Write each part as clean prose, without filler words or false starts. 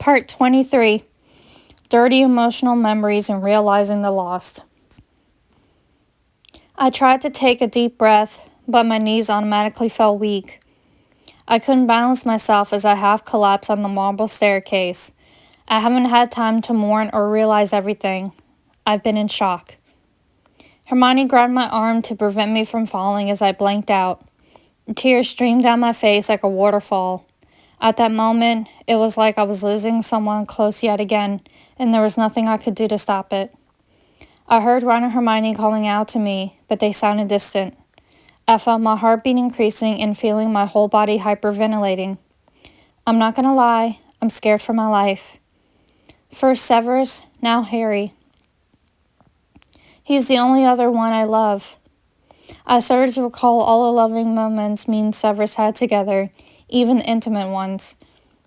Part 23. Dirty Emotional Memories and Realizing the Lost. I tried to take a deep breath, but my knees automatically felt weak. I couldn't balance myself as I half collapsed on the marble staircase. I haven't had time to mourn or realize everything. I've been in shock. Hermione grabbed my arm to prevent me from falling as I blanked out. Tears streamed down my face like a waterfall. At that moment, it was like I was losing someone close yet again, and there was nothing I could do to stop it. I heard Ron and Hermione calling out to me, but they sounded distant. I felt my heartbeat increasing and feeling my whole body hyperventilating. I'm not gonna lie, I'm scared for my life. First Severus, now Harry. He's the only other one I love. I started to recall all the loving moments me and Severus had together, even the intimate ones.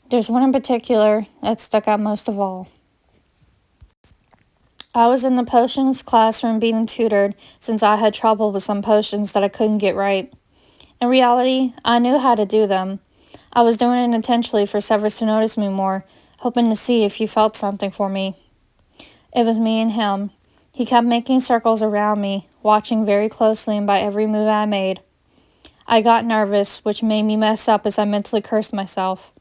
There's one in particular that stuck out most of all. I was in the potions classroom being tutored since I had trouble with some potions that I couldn't get right. In reality, I knew how to do them. I was doing it intentionally for Severus to notice me more, hoping to see if he felt something for me. It was me and him. He kept making circles around me, watching very closely and by every move I made. I got nervous, which made me mess up as I mentally cursed myself.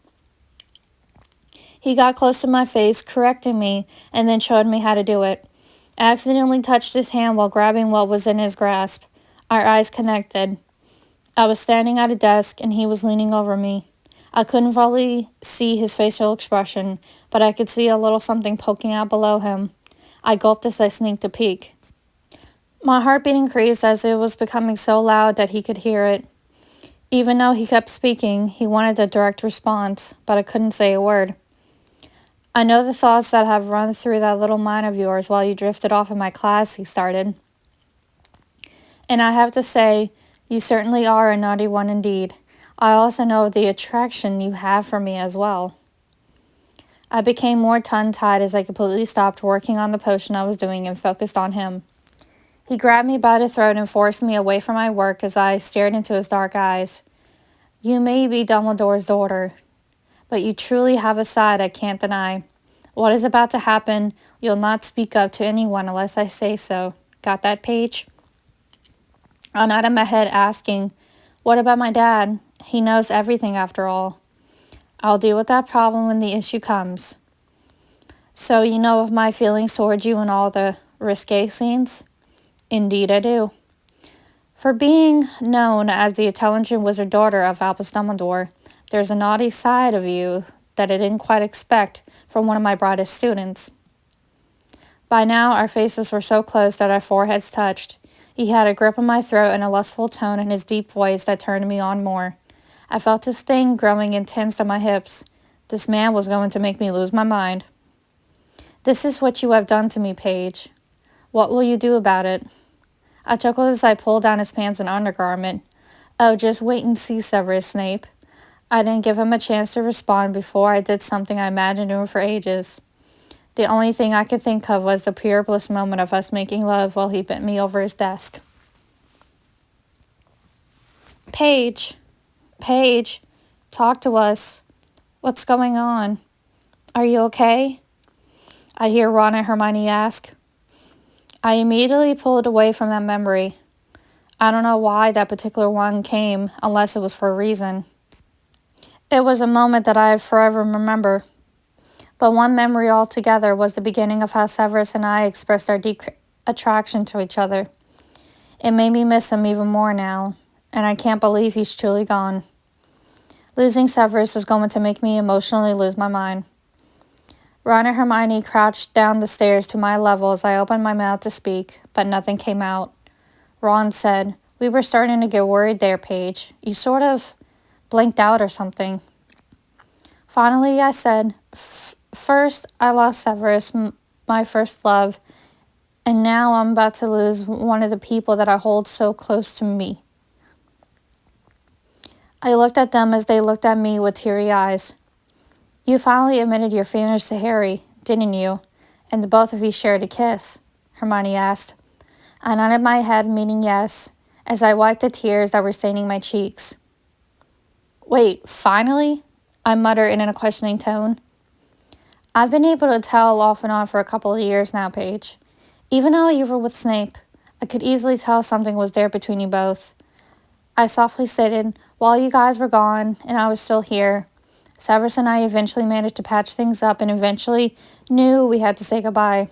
He got close to my face, correcting me, and then showed me how to do it. I accidentally touched his hand while grabbing what was in his grasp. Our eyes connected. I was standing at a desk, and he was leaning over me. I couldn't fully see his facial expression, but I could see a little something poking out below him. I gulped as I sneaked a peek. My heartbeat increased as it was becoming so loud that he could hear it. Even though he kept speaking, he wanted a direct response, but I couldn't say a word. I know the thoughts that have run through that little mind of yours while you drifted off in my class, he started. And I have to say, you certainly are a naughty one indeed. I also know the attraction you have for me as well. I became more tongue-tied as I completely stopped working on the potion I was doing and focused on him. He grabbed me by the throat and forced me away from my work as I stared into his dark eyes. You may be Dumbledore's daughter, but you truly have a side I can't deny. What is about to happen, you'll not speak of to anyone unless I say so. Got that, Paige? I nodded my head, asking, what about my dad? He knows everything after all. I'll deal with that problem when the issue comes. So you know of my feelings towards you and all the risque scenes? Indeed I do. For being known as the intelligent wizard daughter of Albus Dumbledore, there's a naughty side of you that I didn't quite expect from one of my brightest students. By now, our faces were so close that our foreheads touched. He had a grip on my throat and a lustful tone in his deep voice that turned me on more. I felt his thing growing intense on my hips. This man was going to make me lose my mind. This is what you have done to me, Paige. What will you do about it? I chuckled as I pulled down his pants and undergarment. Oh, just wait and see, Severus Snape. I didn't give him a chance to respond before I did something I imagined doing for ages. The only thing I could think of was the pure bliss moment of us making love while he bent me over his desk. Paige, talk to us. What's going on? Are you okay? I hear Ron and Hermione ask. I immediately pulled away from that memory. I don't know why that particular one came, unless it was for a reason. It was a moment that I forever remember. But one memory altogether was the beginning of how Severus and I expressed our deep attraction to each other. It made me miss him even more now, and I can't believe he's truly gone. Losing Severus is going to make me emotionally lose my mind. Ron and Hermione crouched down the stairs to my level as I opened my mouth to speak, but nothing came out. Ron said, we were starting to get worried there, Paige. You sort of blinked out or something. Finally, I said, first, I lost Severus, my first love, and now I'm about to lose one of the people that I hold so close to me. I looked at them as they looked at me with teary eyes. You finally admitted your feelings to Harry, didn't you? And the both of you shared a kiss, Hermione asked. I nodded my head, meaning yes, as I wiped the tears that were staining my cheeks. Wait, finally? I muttered in a questioning tone. I've been able to tell off and on for a couple of years now, Paige. Even though you were with Snape, I could easily tell something was there between you both. I softly stated, while you guys were gone and I was still here, Severus and I eventually managed to patch things up and eventually knew we had to say goodbye.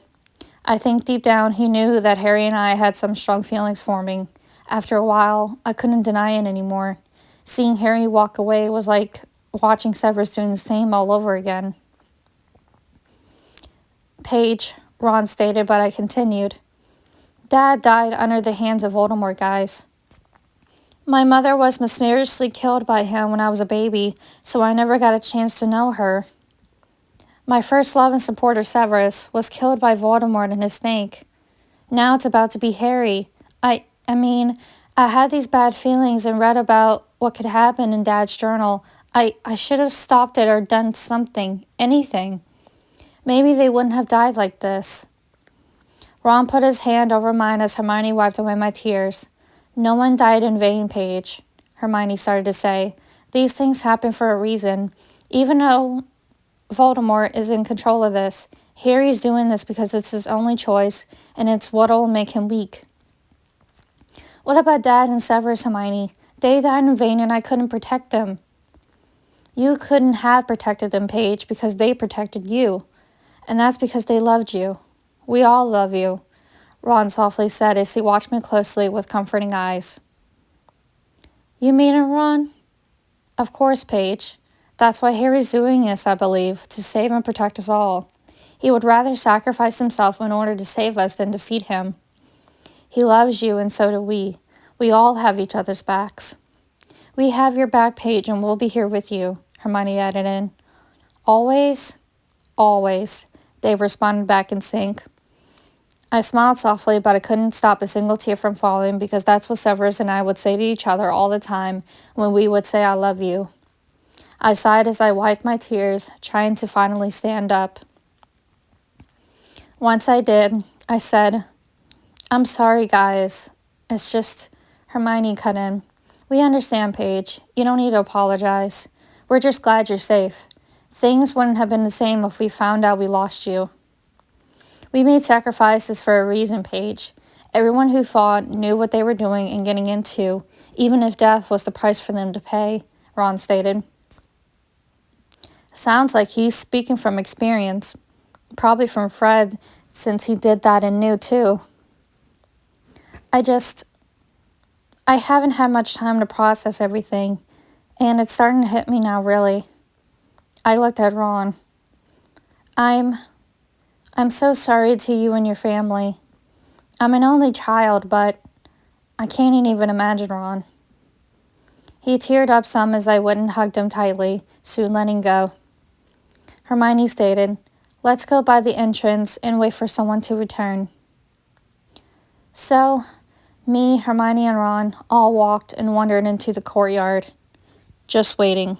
I think deep down he knew that Harry and I had some strong feelings forming. After a while, I couldn't deny it anymore. Seeing Harry walk away was like watching Severus doing the same all over again. Paige, Ron stated, but I continued. Dad died under the hands of Voldemort, guys. My mother was mysteriously killed by him when I was a baby, so I never got a chance to know her. My first love and supporter, Severus, was killed by Voldemort and his snake. Now it's about to be Harry. I had these bad feelings and read about what could happen in Dad's journal. I should have stopped it or done something, anything. Maybe they wouldn't have died like this. Ron put his hand over mine as Hermione wiped away my tears. No one died in vain, Paige, Hermione started to say. These things happen for a reason. Even though Voldemort is in control of this, Harry's doing this because it's his only choice, and it's what'll make him weak. What about Dad and Severus, Hermione? They died in vain and I couldn't protect them. You couldn't have protected them, Paige, because they protected you. And that's because they loved you. We all love you, Ron softly said as he watched me closely with comforting eyes. You mean it, Ron? Of course, Paige. That's why Harry's doing this, I believe, to save and protect us all. He would rather sacrifice himself in order to save us than defeat him. He loves you, and so do we. We all have each other's backs. We have your back, Paige, and we'll be here with you, Hermione added in. Always? Always, they responded back in sync. I smiled softly, but I couldn't stop a single tear from falling because that's what Severus and I would say to each other all the time when we would say I love you. I sighed as I wiped my tears, trying to finally stand up. Once I did, I said, I'm sorry, guys. It's just, Hermione cut in. We understand, Paige. You don't need to apologize. We're just glad you're safe. Things wouldn't have been the same if we found out we lost you. We made sacrifices for a reason, Paige. Everyone who fought knew what they were doing and getting into, even if death was the price for them to pay, Ron stated. Sounds like he's speaking from experience. Probably from Fred, since he did that and knew too. I haven't had much time to process everything, and it's starting to hit me now, really. I looked at Ron. I'm so sorry to you and your family. I'm an only child, but I can't even imagine, Ron. He teared up some as I went and hugged him tightly, soon letting go. Hermione stated, Let's go by the entrance and wait for someone to return. So, me, Hermione, and Ron all walked and wandered into the courtyard, just waiting.